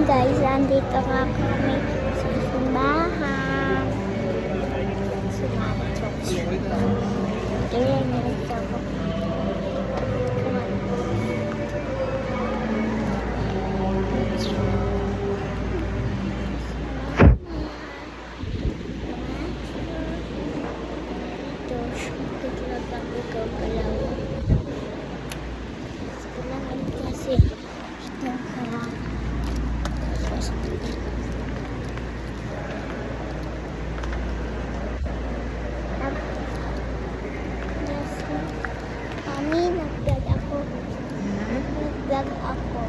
Guys, andito nga kami sa simbahan. Sumabot ako. Kaya nilagsa ko. Ito, biglang ako gagalaw. Kailangan kasi ito harap. Mami, nag-vlog ako. Nag-vlog ako.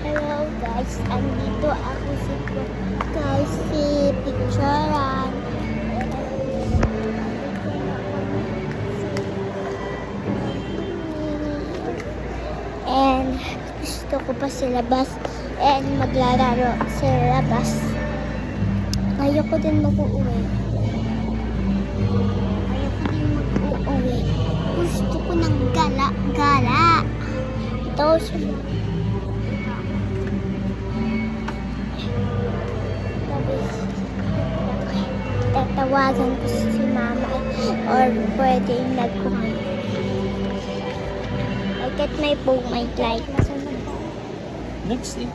Hello guys, andito ako si Picturean. And gusto ko pa sa labas and maglalaro sa labas. Ayoko din mag-uwi. Gusto ko ng gala-gala. Ito siya. Tatawagan ko si mama or pwede nagkuhan. Look at my phone, my light. Next, Ito.